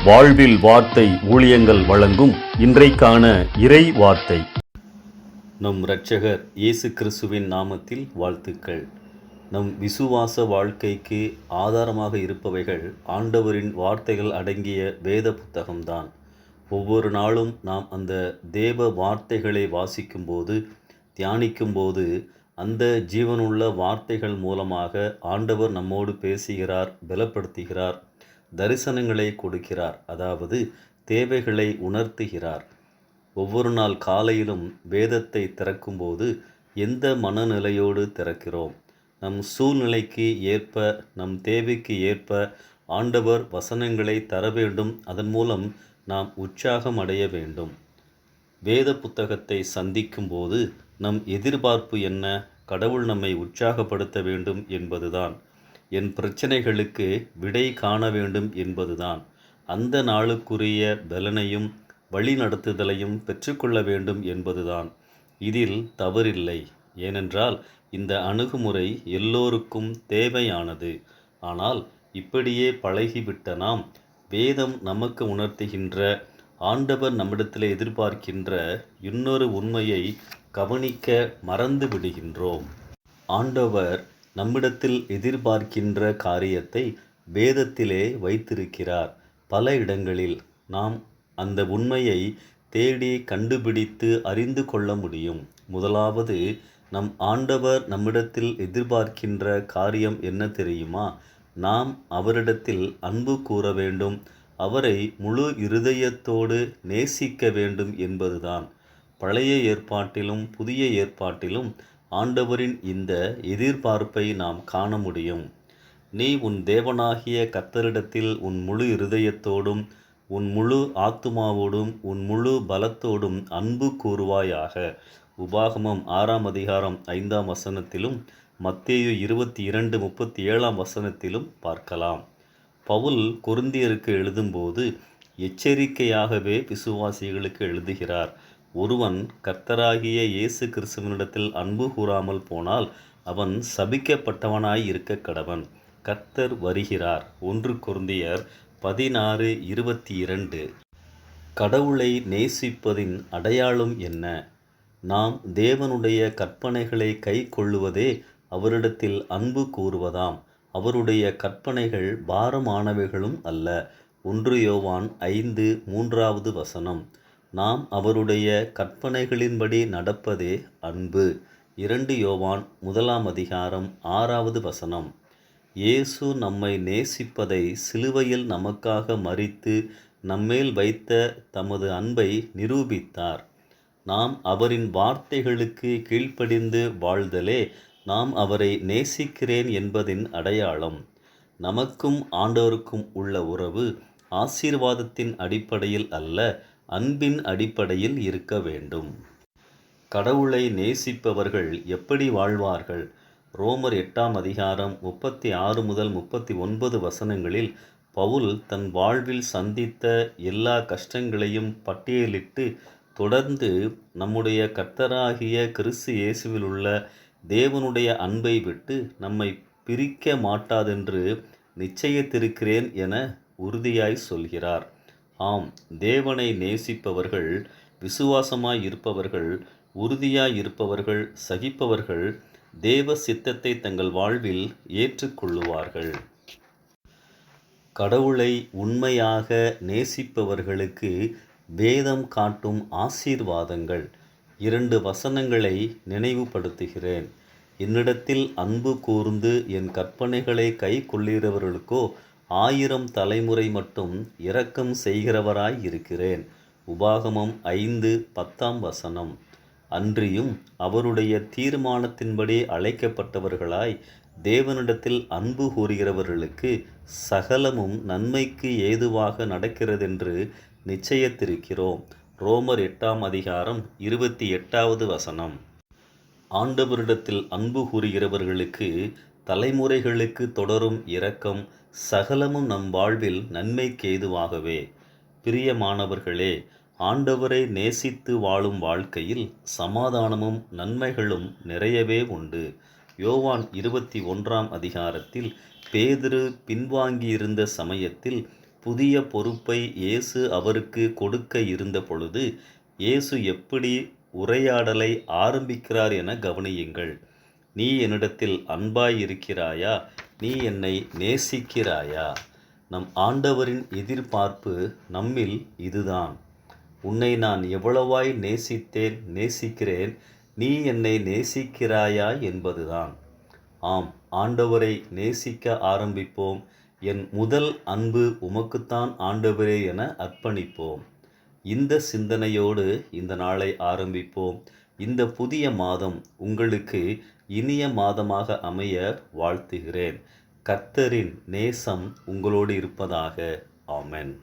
வாழ்வில் வார்த்தை ஊழியங்கள் வழங்கும் இன்றைக்கான இறை வார்த்தை. நம் இரட்சகர் இயேசு கிறிஸ்துவின் நாமத்தில் வாழ்த்துக்கள். நம் விசுவாச வாழ்க்கைக்கு ஆதாரமாக இருப்பவைகள் ஆண்டவரின் வார்த்தைகள் அடங்கிய வேத புத்தகம்தான். ஒவ்வொரு நாளும் நாம் அந்த தேவ வார்த்தைகளை வாசிக்கும்போது, தியானிக்கும்போது, அந்த ஜீவனுள்ள வார்த்தைகள் மூலமாக ஆண்டவர் நம்மோடு பேசுகிறார், பலப்படுத்துகிறார், தரிசனங்களை கொடுக்கிறார், அதாவது தேவைகளை உணர்த்துகிறார். ஒவ்வொரு நாள் காலையிலும் வேதத்தை திறக்கும்போது எந்த மனநிலையோடு திறக்கிறோம்? நம் சூழ்நிலைக்கு ஏற்ப, நம் தேவைக்கு ஏற்ப ஆண்டவர் வசனங்களை தர வேண்டும். அதன் மூலம் நாம் உற்சாகம் அடைய வேண்டும். வேத புத்தகத்தை சந்திக்கும்போது நம் எதிர்பார்ப்பு என்ன? கடவுள் நம்மை உற்சாகப்படுத்த வேண்டும் என்பதுதான். என் பிரச்சனைகளுக்கு விடை காண வேண்டும் என்பதுதான். அந்த நாளுக்குரிய பலனையும் வழிநடத்துதலையும் பெற்றுக்கொள்ள வேண்டும் என்பதுதான். இதில் தவறில்லை. ஏனென்றால் இந்த அணுகுமுறை எல்லோருக்கும் தேவையானது. ஆனால் இப்படியே பழகிவிட்ட நாம் வேதம் நமக்கு உணர்த்துகின்ற, ஆண்டவர் நம்மிடத்தில் எதிர்பார்க்கின்ற இன்னொரு உண்மையை கவனிக்க மறந்து விடுகின்றோம். ஆண்டவர் நம்மிடத்தில் எதிர்பார்க்கின்ற காரியத்தை வேதத்திலே வைத்திருக்கிறார். பல இடங்களில் நாம் அந்த உண்மையை தேடி கண்டுபிடித்து அறிந்து கொள்ள முடியும். முதலாவது, நம் ஆண்டவர் நம்மிடத்தில் எதிர்பார்க்கின்ற காரியம் என்ன தெரியுமா? நாம் அவரிடத்தில் அன்பு கூற வேண்டும், அவரை முழு இருதயத்தோடு நேசிக்க வேண்டும் என்பதுதான். பழைய ஏற்பாட்டிலும் புதிய ஏற்பாட்டிலும் ஆண்டவரின் இந்த எதிர்பார்ப்பை நாம் காண முடியும். நீ உன் தேவனாகிய கர்த்தரிடத்தில் உன் முழு இருதயத்தோடும், உன் முழு ஆத்துமாவோடும், உன் முழு பலத்தோடும் அன்பு கூறுவாயாக. உபாகமம் 6 அதிகாரம் 5 வசனத்திலும், மத்தேயு 22:37 வசனத்திலும் பார்க்கலாம். பவுல் கொரிந்தியருக்கு எழுதும்போது எச்சரிக்கையாகவே விசுவாசிகளுக்கு எழுதுகிறார். ஒருவன் கர்த்தராகிய இயேசு கிறிஸ்துவனிடத்தில் அன்பு கூறாமல் போனால் அவன் சபிக்கப்பட்டவனாய் இருக்க கடவன். கர்த்தர் வருகிறார். 1 கொரிந்தியர் 16:22. கடவுளை நேசிப்பதின் அடையாளம் என்ன? நாம் தேவனுடைய கற்பனைகளை கை கொள்ளுவதே அவரிடத்தில் அன்பு கூறுவதாம். அவருடைய கற்பனைகள் பாரமானவைகளும் அல்ல. 1 யோவான் 5:3 வசனம். நாம் அவருடைய கற்பனைகளின்படி நடப்பதே அன்பு. 2 யோவான் 1 அதிகாரம் 6 வசனம். இயேசு நம்மை நேசிப்பதை சிலுவையில் நமக்காக மரித்து நம்மேல் வைத்த தமது அன்பை நிரூபித்தார். நாம் அவரின் வார்த்தைகளுக்கு கீழ்ப்படிந்து வாழ்தலே நாம் அவரை நேசிக்கிறேன் என்பதின் அடையாளம். நமக்கும் ஆண்டவருக்கும் உள்ள உறவு ஆசீர்வாதத்தின் அடிப்படையில் அல்ல, அன்பின் அடிப்படையில் இருக்க வேண்டும். கடவுளை நேசிப்பவர்கள் எப்படி வாழ்வார்கள்? ரோமர் 8 அதிகாரம் 36 முதல் 39 வசனங்களில் பவுல் தன் வாழ்வில் சந்தித்த எல்லா கஷ்டங்களையும் பட்டியலிட்டு, தொடர்ந்து நம்முடைய கர்த்தராகிய கிறிஸ்து இயேசுவில் உள்ள தேவனுடைய அன்பை விட்டு நம்மை பிரிக்க மாட்டாதென்று நிச்சயித்திருக்கிறேன் என உறுதியாய் சொல்கிறார். ஆம், தேவனை நேசிப்பவர்கள், விசுவாசமாய் இருப்பவர்கள், உறுதியாய் இருப்பவர்கள், சகிப்பவர்கள் தேவ சித்தத்தை தங்கள் வாழ்வில் ஏற்றுக்கொள்ளுவார்கள். கடவுளை உண்மையாக நேசிப்பவர்களுக்கு வேதம் காட்டும் ஆசீர்வாதங்கள். 2 வசனங்களை நினைவுபடுத்துகிறேன். என்னிடத்தில் அன்பு கூர்ந்து என் கற்பனைகளை கை கொள்ளுகிறவர்களுக்கோ 1000 தலைமுறை மட்டும் இரக்கம் செய்கிறவராய் இருக்கிறேன். உபாகமம் 5:10 வசனம். அன்றியும் அவருடைய தீர்மானத்தின்படி அழைக்கப்பட்டவர்களாய் தேவனிடத்தில் அன்பு கூறுகிறவர்களுக்கு சகலமும் நன்மைக்கு ஏதுவாக நடக்கிறதென்று நிச்சயித்திருக்கிறோம். ரோமர் 8 அதிகாரம் 28 வசனம். ஆண்டவரிடத்தில் அன்பு கூறுகிறவர்களுக்கு தலைமுறைகளுக்கு தொடரும் இரக்கம் சகலமும் நம் வாழ்வில் நன்மைக்கு ஏதுவாகவே. பிரியமானவர்களே, ஆண்டவரை நேசித்து வாழும் வாழ்க்கையில் சமாதானமும் நன்மைகளும் நிறையவே உண்டு. யோவான் 21 அதிகாரத்தில் பேதுரு பின்வாங்கியிருந்த சமயத்தில் புதிய பொறுப்பை இயேசு அவருக்கு கொடுக்க இருந்த பொழுது இயேசு எப்படி உரையாடலை ஆரம்பிக்கிறார் என கவனியுங்கள். நீ என்னிடத்தில் அன்பாய் இருக்கிறாயா? நீ என்னை நேசிக்கிறாயா? நம் ஆண்டவரின் எதிர்பார்ப்பு நம்மில் இதுதான். உன்னை நான் எவ்வளவாய் நேசிக்கிறேன், நீ என்னை நேசிக்கிறாயா என்பதுதான். ஆம், ஆண்டவரை நேசிக்க ஆரம்பிப்போம். என் முதல் அன்பு உமக்குத்தான் ஆண்டவரே என அர்ப்பணிப்போம். இந்த சிந்தனையோடு இந்த நாளை ஆரம்பிப்போம். இந்த புதிய மாதம் உங்களுக்கு இனிய மாதமாக அமைய வாழ்த்துகிறேன். கர்த்தரின் நேசம் உங்களோடு இருப்பதாக. ஆமென்.